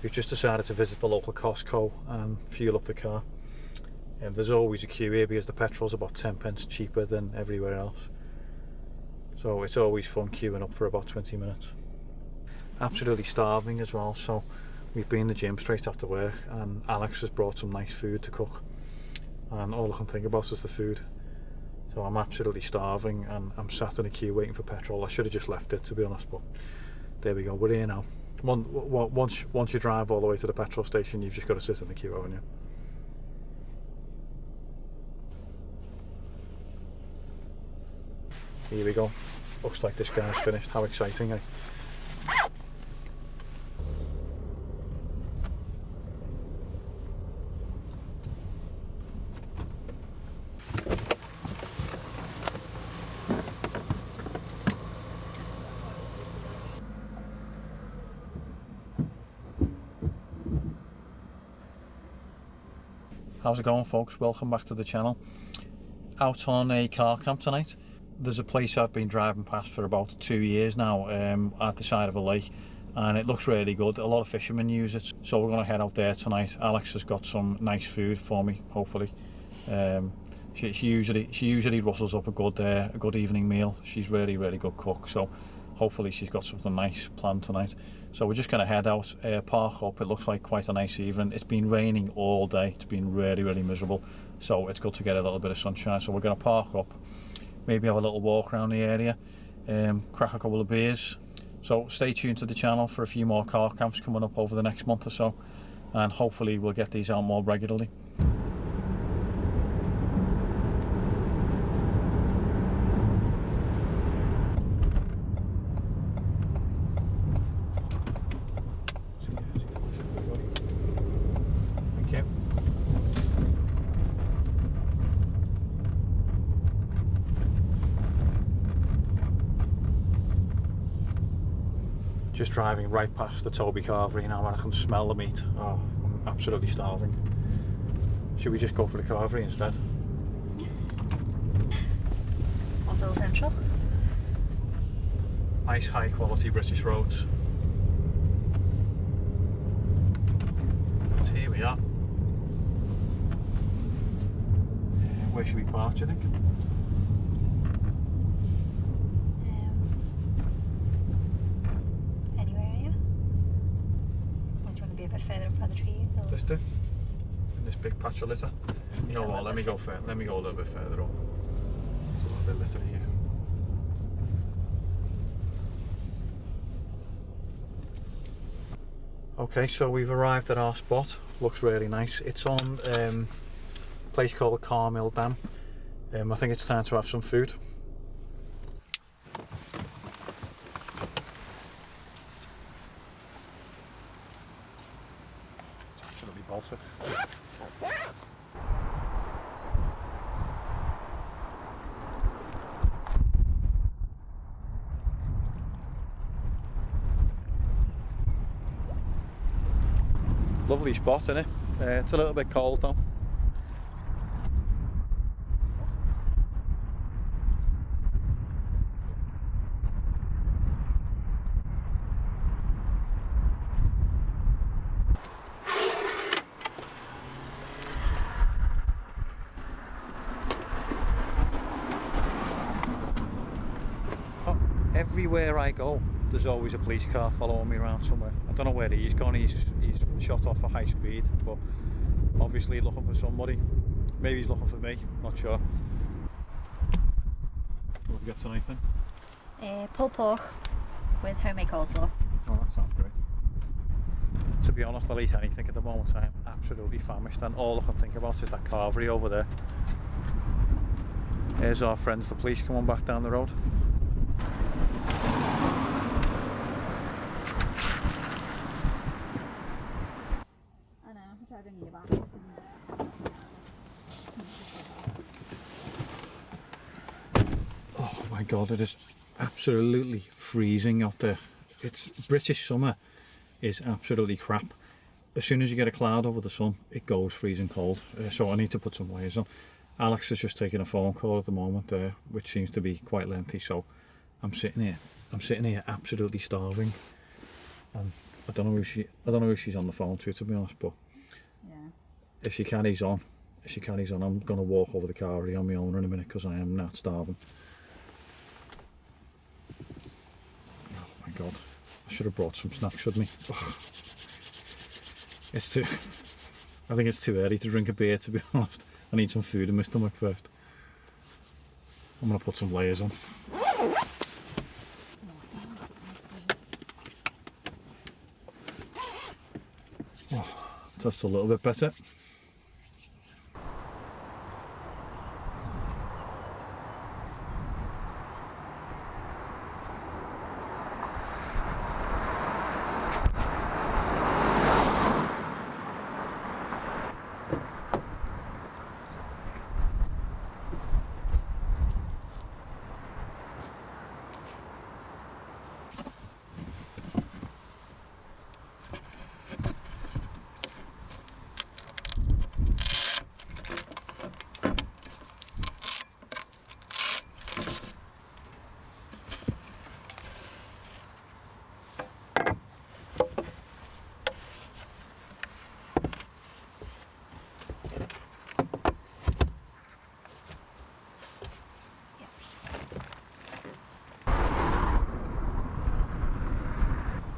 We've just decided to visit the local Costco and fuel up the car. There's always a queue here because the petrol's about 10 pence cheaper than everywhere else. So it's always fun queuing up for about 20 minutes. Absolutely starving as well, so we've been in the gym straight after work and Alex has brought some nice food to cook. And all I can think about is the food. So I'm absolutely starving and I'm sat in a queue waiting for petrol. I should have just left it, to be honest, but there we go, we're here now. Once you drive all the way to the petrol station, you've just got to sit in the queue, haven't you? Here we go. Looks like this guy's finished. How exciting, eh? How's it going, folks? Welcome back to the channel. Out on a car camp tonight. There's a place I've been driving past for about 2 years now, at the side of a lake, and it looks really good. A lot of fishermen use it, so we're going to head out there tonight. Alex has got some nice food for me, hopefully. She usually rustles up a good evening meal. She's really good cook, so hopefully she's got something nice planned tonight. So we're just going to head out, park up. It looks like quite a nice evening. It's been raining all day. It's been really miserable, so it's good to get a little bit of sunshine. So we're going to park up, maybe have a little walk around the area, crack a couple of beers. So stay tuned to the channel for a few more car camps coming up over the next month or so, and hopefully we'll get these out more regularly. Just driving right past the Toby Carvery now and I can smell the meat. Oh, I'm absolutely starving. Should we just go for the Carvery instead? Also central. Nice high quality British roads. So here we are. Where should we park, do you think? Further up by the trees, or this do? In this big patch of litter. You know what? Let me go a little bit further up. There's a little bit of litter here. Okay, so we've arrived at our spot. Looks really nice. It's on a place called Carmill Dam. I think it's time to have some food. Absolutely bolted. Lovely spot, isn't it? It's a little bit cold though. Everywhere I go, there's always a police car following me around somewhere. I don't know where he's gone. He's shot off at high speed, but obviously looking for somebody. Maybe he's looking for me, not sure. What have we got tonight then? pulled pork with homemade coleslaw. Oh, that sounds great. To be honest, I'll eat anything at the moment. I'm absolutely famished, and all I can think about is that carvery over there. Here's our friends, the police, coming back down the road. I know, I'll try bringing you back. Oh my god, it is absolutely freezing out there. It's British summer is absolutely crap. As soon as you get a cloud over the sun, it goes freezing cold. So I need to put some layers on. Alex is just taking a phone call at the moment, which seems to be quite lengthy. So I'm sitting here absolutely starving. And I don't know who she's on the phone to be honest, but Yeah. if she carries on, I'm gonna walk over the car already on my own in a minute because I am not starving. Oh my god, I should have brought some snacks with me. It's too. I think it's too early to drink a beer, to be honest. I need some food in my stomach first. I'm gonna put some layers on. Oh, that's a little bit better.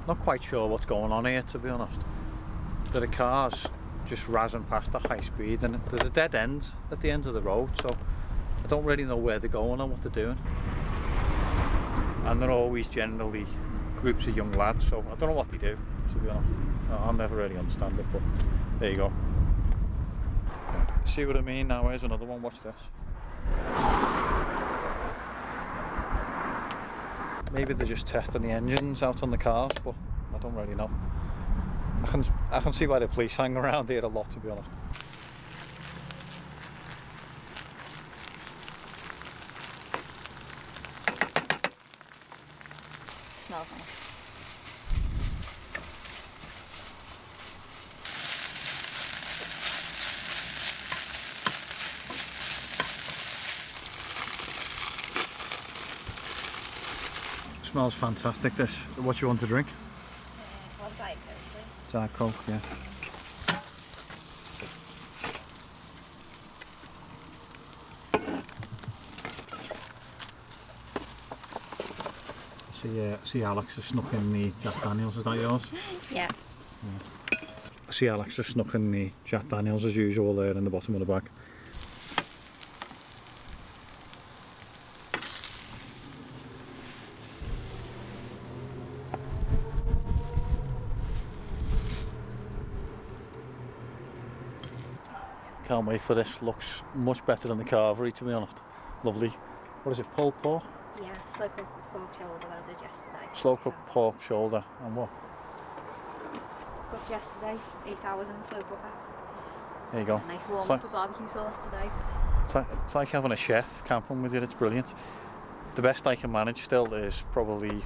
Not quite sure what's going on here, to be honest. There are cars just razzing past at high speed, and there's a dead end at the end of the road, so I don't really know where they're going or what they're doing. And they're always generally groups of young lads, so I don't know what they do, to be honest. I'll never really understand it, but there you go. See what I mean? Now here's another one, watch this. Maybe they're just testing the engines out on the cars, but I don't really know. I can see why the police hang around here a lot, to be honest. Smells nice. Smells fantastic, this. What do you want to drink? One Diet Coke, please. Diet Coke, yeah. See Alex has snuck in the Jack Daniels, is that yours? Yeah. See Alex has snuck in the Jack Daniels as usual there in the bottom of the bag. Can't wait for this. Looks much better than the carvery, to be honest. Lovely. What is it, pulled pork? Yeah, slow cooked pork shoulder that I did yesterday. Slow cooked pork shoulder. And what? Cooked yesterday, 8 hours in the slow cooker. There you go. Nice warm It's up with barbecue sauce today. It's like having a chef camping with you, it's brilliant. The best I can manage still is probably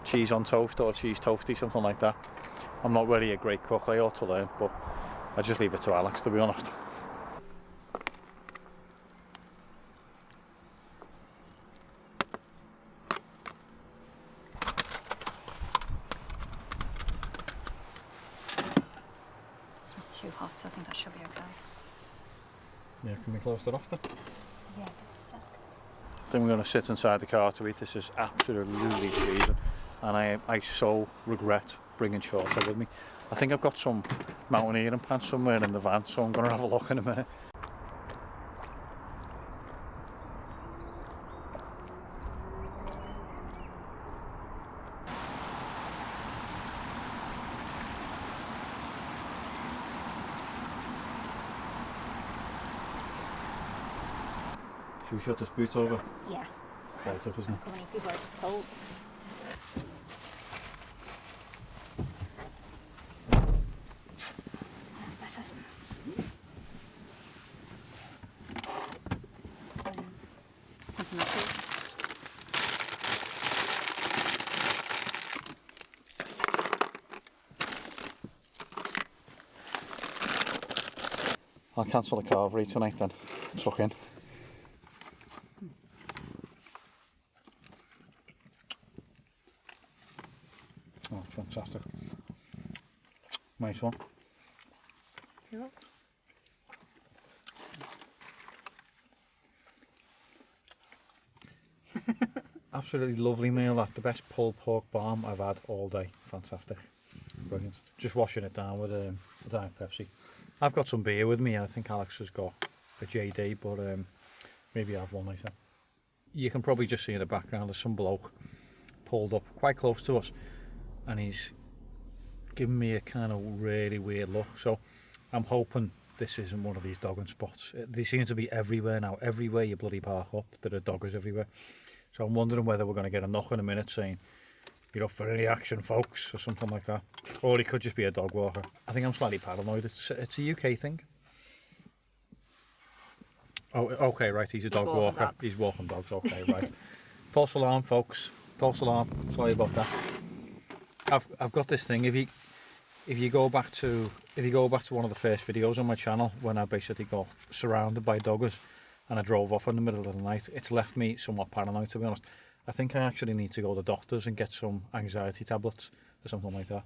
cheese on toast or cheese toasty, something like that. I'm not really a great cook, I ought to learn, but I just leave it to Alex, to be honest. Too hot, so I think that should be okay. Yeah, can we close that off then? Yeah, just a sec. I think we're going to sit inside the car to eat. This is absolutely freezing, and I so regret bringing shorts with me. I think I've got some mountaineering pants somewhere in the van, so I'm going to have a look in a minute. Should we shut this boot over? Yeah. Right up, isn't it? Come on, people if it's cold. Smells better. Want some more food? I'll cancel the carvery tonight then. Tuck in. Oh, fantastic. Nice one. Cool. Absolutely lovely meal. That the best pulled pork barm I've had all day. Fantastic, brilliant. Just washing it down with a Diet Pepsi. I've got some beer with me. I think Alex has got a JD, but maybe I'll have one later. You can probably just see in the background there's some bloke pulled up quite close to us, and he's giving me a kind of really weird look. So I'm hoping this isn't one of these dogging spots. They seem to be everywhere now. Everywhere you bloody park up, there are doggers everywhere. So I'm wondering whether we're going to get a knock in a minute saying, "You're up for any action, folks," or something like that. Or he could just be a dog walker. I think I'm slightly paranoid. It's a UK thing. Oh, okay, right. He's a dog walker. Dogs. He's walking dogs. Okay, right. False alarm, folks. False alarm. Sorry about that. I've got this thing. If you go back to one of the first videos on my channel when I basically got surrounded by doggers and I drove off in the middle of the night, it's left me somewhat paranoid, to be honest. I think I actually need to go to the doctors and get some anxiety tablets or something like that.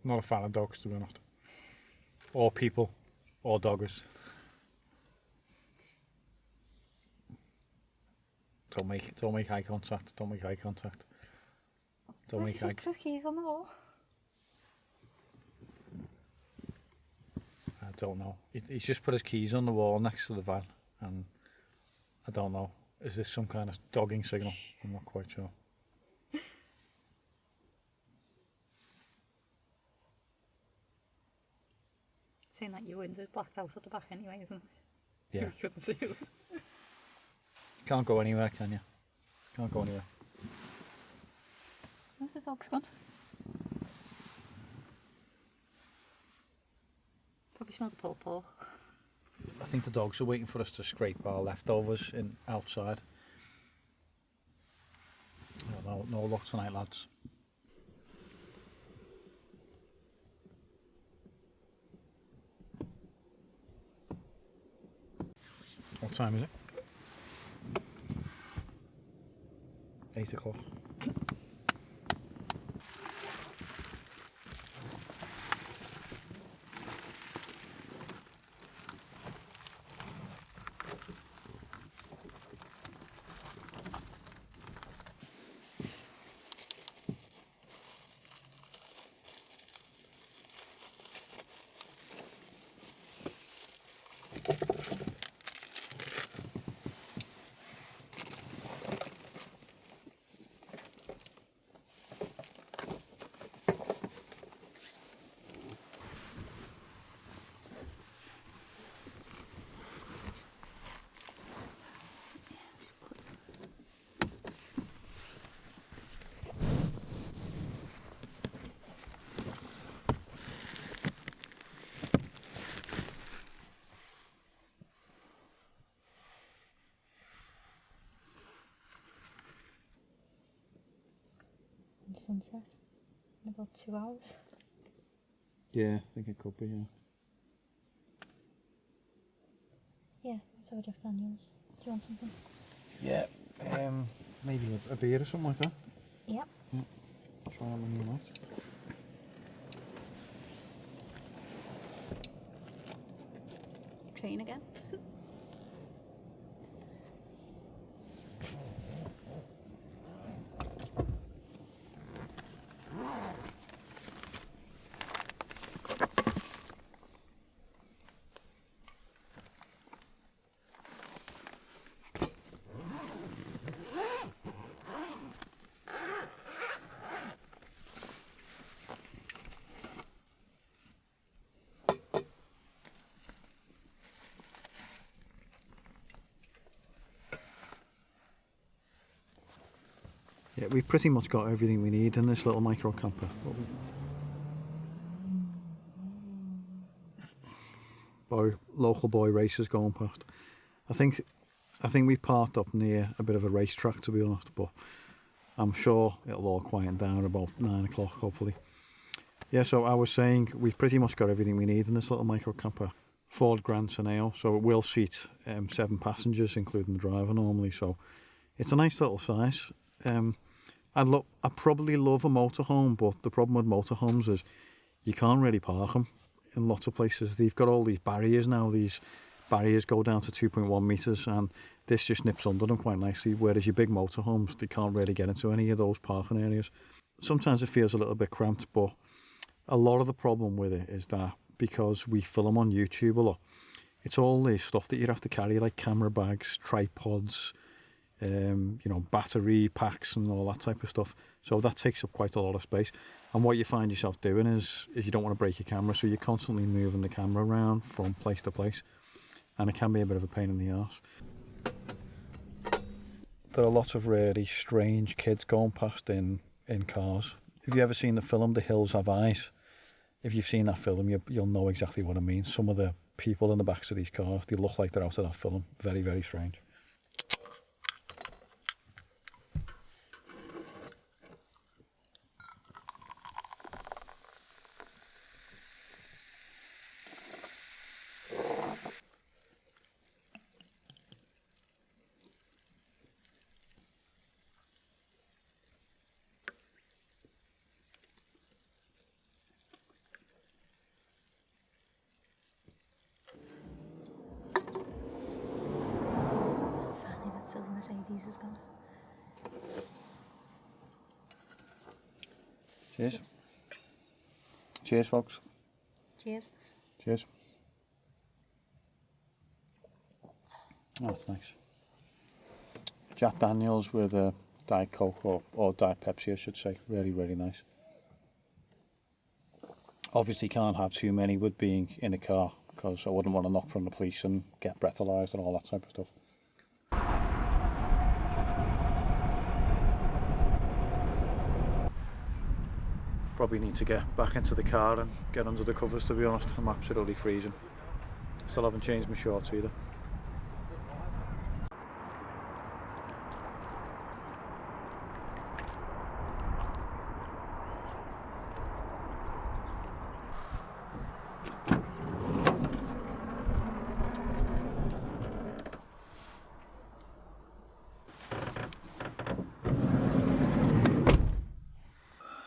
Not a fan of dogs, to be honest. Or people. Or doggers. Don't make eye contact. Don't make eye contact. Don't make eye contact. Keys on the wall. I don't know. He's just put his keys on the wall next to the van, and I don't know. Is this some kind of dogging signal? I'm not quite sure. Saying that your window's blacked out at the back anyway, isn't it? Yeah. You couldn't see it. Can't go anywhere, can you? Can't go anywhere. Where's the dog's gone? Probably smell the pulled pork. I think the dogs are waiting for us to scrape our leftovers outside. No luck tonight, lads. What time is it? 8 o'clock. Sunset in about 2 hours. Yeah, I think it could be, yeah. Yeah, let's have a Jack Daniels. Do you want something? Yeah, maybe a beer or something like that. Yep. Yeah. Try on the new light. Train again. Yeah, we've pretty much got everything we need in this little micro camper. Local boy racers going past. I think we parked up near a bit of a racetrack, to be honest, but I'm sure it'll all quieten down about 9 o'clock, hopefully. Yeah, so I was saying we've pretty much got everything we need in this little micro camper. Ford Grand Tourneo, so it will seat 7 passengers, including the driver normally, so it's a nice little size. And look, I probably love a motorhome, but the problem with motorhomes is you can't really park them in lots of places. They've got all these barriers now. These barriers go down to 2.1 metres, and this just nips under them quite nicely, whereas your big motorhomes, they can't really get into any of those parking areas. Sometimes it feels a little bit cramped, but a lot of the problem with it is that because we film on YouTube a lot, it's all the stuff that you have to carry, like camera bags, tripods, you know, battery packs and all that type of stuff. So that takes up quite a lot of space. And what you find yourself doing is you don't want to break your camera, so you're constantly moving the camera around from place to place, and it can be a bit of a pain in the arse. There are lots of really strange kids going past in cars. Have you ever seen the film The Hills Have Eyes? If you've seen that film, you'll know exactly what I mean. Some of the people in the backs of these cars, they look like they're out of that film. Very, very strange. Silver Mercedes is gone. Cheers. Cheers, folks. Cheers. Cheers. Oh, that's nice. Jack Daniels with a Diet Coke or Diet Pepsi, I should say. Really, really nice. Obviously can't have too many with being in a car, because I wouldn't want to knock from the police and get breathalyzed and all that type of stuff. Probably need to get back into the car and get under the covers, to be honest. I'm absolutely freezing. Still haven't changed my shorts either.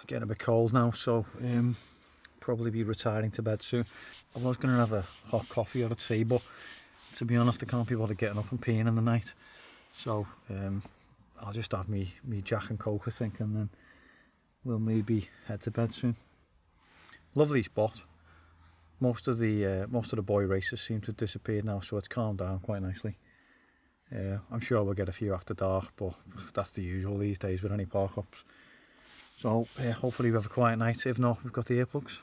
Getting a bit cold now, so probably be retiring to bed soon. I was going to have a hot coffee or a tea, but to be honest, I can't be bothered getting up and peeing in the night. So I'll just have me Jack and Coke, I think, and then we'll maybe head to bed soon. Lovely spot. Most of the boy races seem to have disappeared now, so it's calmed down quite nicely. I'm sure we'll get a few after dark, but that's the usual these days with any park ups. So hopefully we have a quiet night. If not, we've got the earplugs.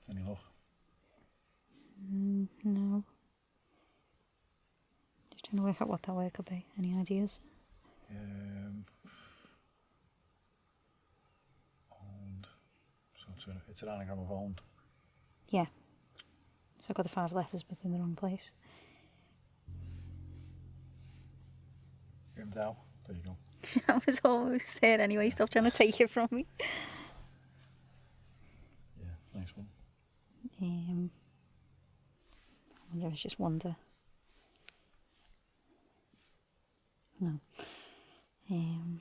Any luck? No. Just trying to work out what that work could be. Any ideas? Owned. So it's an anagram of owned. Yeah. So I've got the 5 letters but in the wrong place. Dow. There you go. I was almost there anyway. Stop trying to take it from me. Yeah, nice one. I wonder if it's just wonder. No. Sound.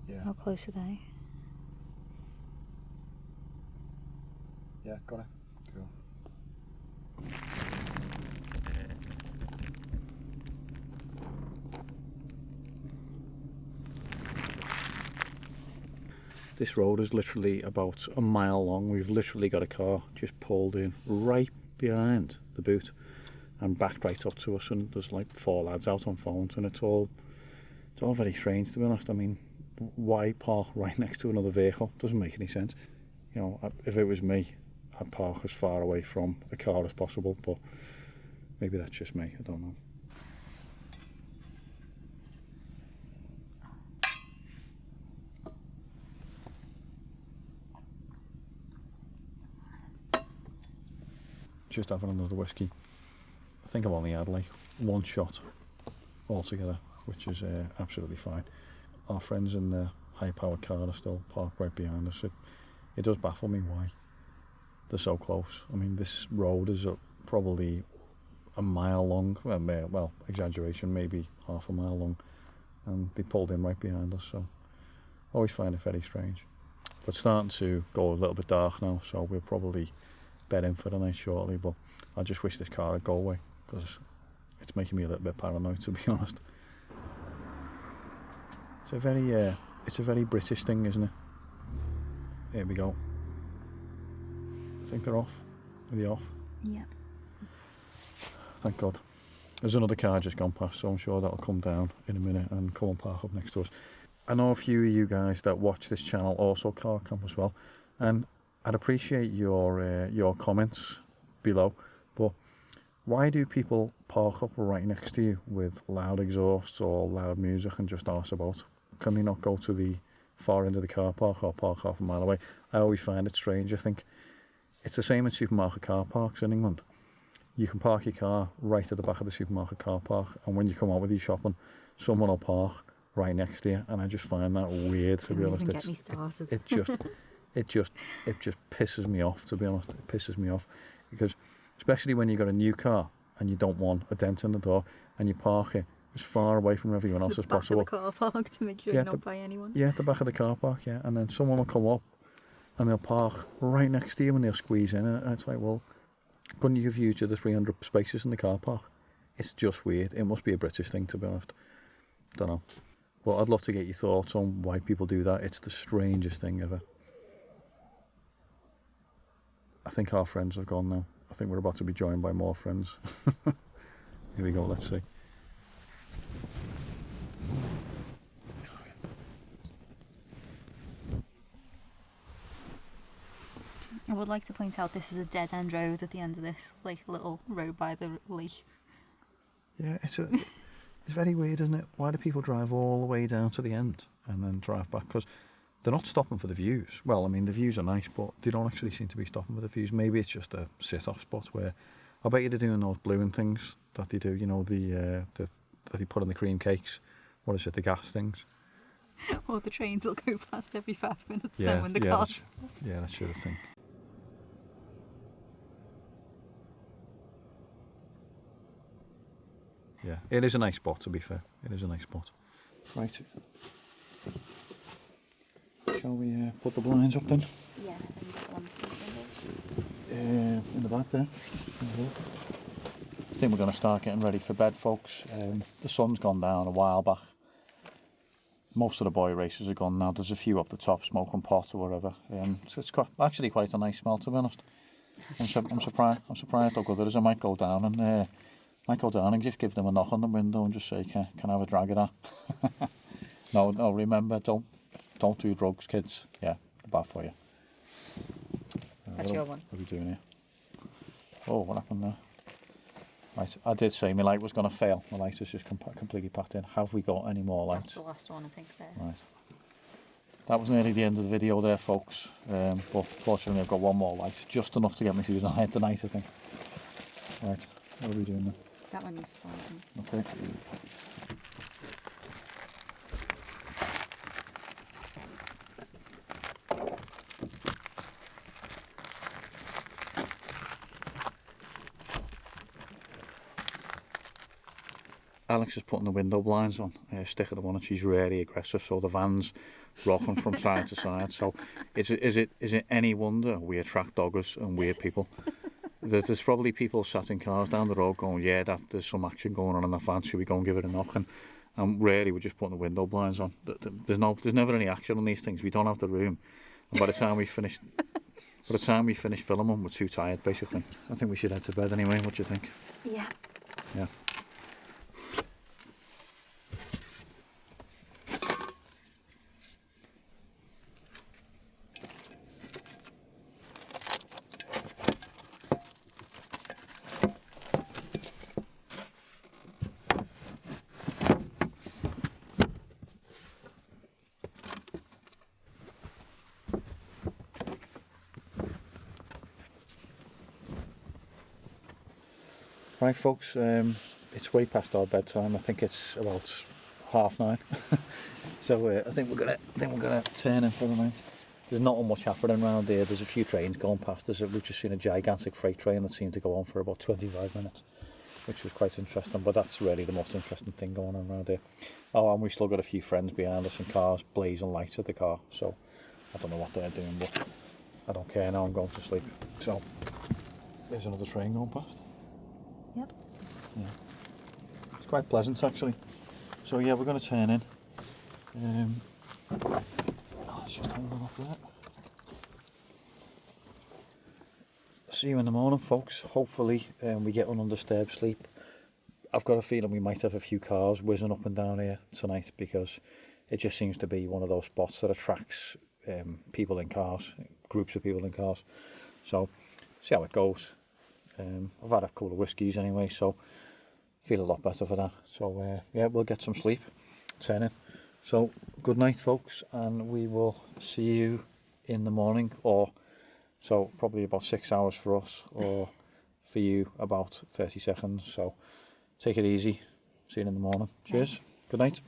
Yeah. How close are they? Yeah, got it. Cool. This road is literally about a mile long. We've literally got a car just pulled in right behind the boot and backed right up to us, and there's like 4 lads out on phones, and it's all very strange, to be honest. I mean, why park right next to another vehicle? Doesn't make any sense. You know, if it was me, I'd park as far away from a car as possible, but maybe that's just me, I don't know. Just having another whiskey. I think I've only had like 1 shot altogether, which is absolutely fine. Our friends in the high-powered car are still parked right behind us. It does baffle me why they're so close. I mean, this road is probably a mile long, well, exaggeration, maybe half a mile long, and they pulled in right behind us, so always find it very strange. But it's starting to go a little bit dark now, so we'll probably bed in for the night shortly, but I just wish this car would go away, because it's making me a little bit paranoid, to be honest. It's a very British thing, isn't it? Here we go. I think they're off. Are they off? Yeah. Thank God. There's another car just gone past, so I'm sure that'll come down in a minute and come and park up next to us. I know a few of you guys that watch this channel also car camp as well, and I'd appreciate your comments below. But why do people park up right next to you with loud exhausts or loud music and just arse about? Can they not go to the far end of the car park or park half a mile away? I always find it strange. I think it's the same in supermarket car parks in England. You can park your car right at the back of the supermarket car park, and when you come out with your shopping, someone will park right next to you, and I just find that weird, to be honest. It just pisses me off, to be honest. It pisses me off, because especially when you've got a new car and you don't want a dent in the door, and you park it as far away from everyone else as possible. The back of the car park to make sure you're not by anyone. Yeah, the back of the car park, yeah. And then someone will come up and they'll park right next to you and they'll squeeze in, and it's like, well, couldn't you have used the 300 spaces in the car park? It's just weird. It must be a British thing, to be honest. Don't know. But I'd love to get your thoughts on why people do that. It's the strangest thing ever. I think our friends have gone now. I think we're about to be joined by more friends. Here we go, let's see. I would like to point out this is a dead end road at the end of this, like little road by the lake. Yeah, it's very weird, isn't it? Why do people drive all the way down to the end and then drive back? Because they're not stopping for the views. Well, I mean, the views are nice, but they don't actually seem to be stopping for the views. Maybe it's just a sit-off spot where I bet you they're doing those bluing things that they do, you know, that they put on the cream cakes. What is it, the gas things? Or the trains will go past every 5 minutes then when the cars... Yeah, that's sort of thing. Yeah, it is a nice spot, to be fair. It is a nice spot. Right. Shall we put the blinds up then? Yeah, and you've got the ones for these windows. In the back there. I think we're going to start getting ready for bed, folks. The sun's gone down a while back. Most of the boy racers are gone now. There's a few up the top smoking pot or whatever. So it's actually quite a nice smell, to be honest. I'm surprised how good it is. I might go down and just give them a knock on the window and just say, can I have a drag of that? No, remember, don't do drugs, kids. Yeah, bad for you. That's your one. What are we doing here? Oh, what happened there? Right, I did say my light was going to fail. My light is just completely packed in. Have we got any more lights? That's the last one, I think, there. Right. That was nearly the end of the video there, folks. But fortunately I've got one more light. Just enough to get me through the night tonight, I think. Right, what are we doing now? That one needs sparking. Okay. Alex is putting the window blinds on, sticking them on, and she's really aggressive, so the van's rocking from side to side. So is it any wonder we attract doggers and weird people? There's probably people sat in cars down the road going, yeah, there's some action going on in the van, should we go and give it a knock? And really we're just putting the window blinds on. There's never any action on these things. We don't have the room. And by the time we finish filming, we're too tired, basically. I think we should head to bed anyway. What do you think? Yeah. Yeah. Right, folks, it's way past our bedtime. I think it's about 9:30. So I think we're gonna turn in for the night. There's not much happening around here. There's a few trains going past us. We've just seen a gigantic freight train that seemed to go on for about 25 minutes. which was quite interesting. But that's really the most interesting thing going on around here. Oh, and we still got a few friends behind us in cars blazing lights at the car, so I don't know what they're doing, but I don't care now. I'm going to sleep. So there's another train going past. Yep. Yeah, it's quite pleasant actually. So yeah, we're going to turn in. Let's just hold on up there. See you in the morning, folks. Hopefully we get undisturbed sleep. I've got a feeling we might have a few cars whizzing up and down here tonight, because it just seems to be one of those spots that attracts people in cars, groups of people in cars. So see how it goes. I've had a couple of whiskies anyway, so feel a lot better for that. So yeah, we'll get some sleep, turn in. So good night, folks, and we will see you in the morning, or so probably about 6 hours for us, or for you about 30 seconds. So take it easy. See you in the morning. Cheers. Good night.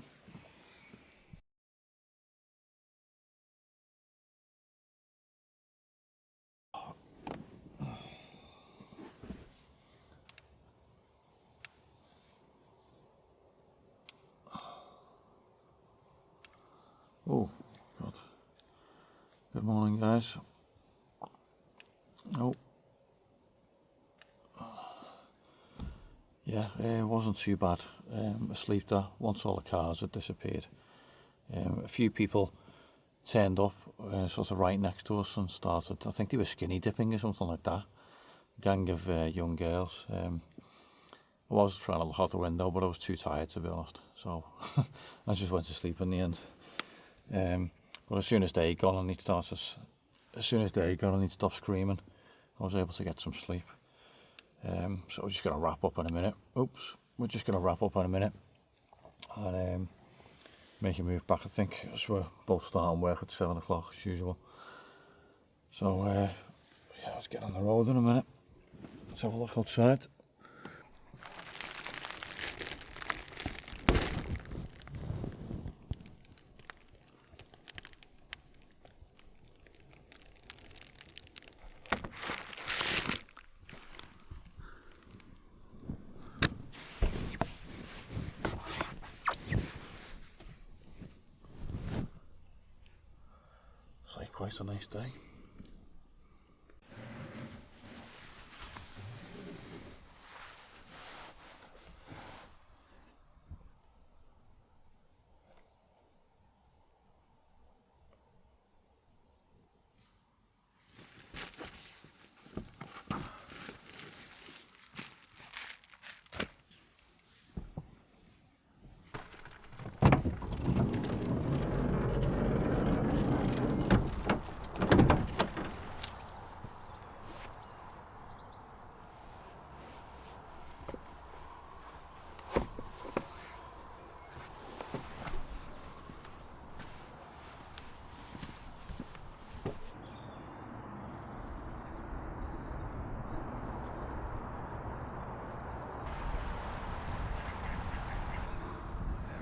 Oh, God. Good morning, guys. Oh. Yeah, it wasn't too bad. Asleep there once all the cars had disappeared. A few people turned up sort of right next to us and started, I think they were skinny dipping or something like that. A gang of young girls. I was trying to look out the window, but I was too tired, to be honest. So I just went to sleep in the end. But as soon as they got on, he'd stopped screaming. I was able to get some sleep. So we're just going to wrap up in a minute. We're just going to wrap up in a minute and make a move back, I think, as we're both starting work at 7 o'clock as usual. So yeah, let's get on the road in a minute. Let's have a look outside. It's like quite a nice day.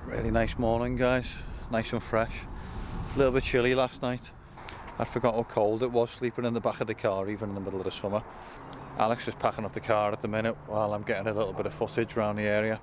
Really nice morning, guys. Nice and fresh. A little bit chilly last night. I forgot how cold it was sleeping in the back of the car, even in the middle of the summer. Alex is packing up the car at the minute while I'm getting a little bit of footage around the area.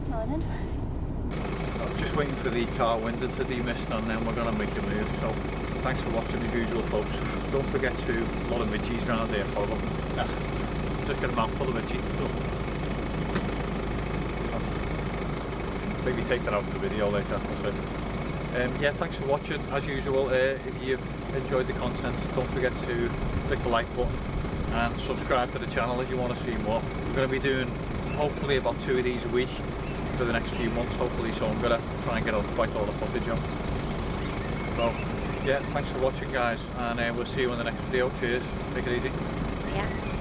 Morning. I'm just waiting for the car window to demist and then we're going to make a move. So thanks for watching as usual, folks. Don't forget to, a lot of midgies around here, horrible. Just get a mouthful of midgie. maybe take that out of the video later. We'll see. Yeah, thanks for watching. As usual, if you've enjoyed the content, don't forget to click the like button and subscribe to the channel if you want to see more. We're going to be doing hopefully about 2 of these a week for the next few months, hopefully, so I'm going to try and get quite a lot of footage on. So yeah, thanks for watching guys, and we'll see you in the next video. Cheers, take it easy. Yeah.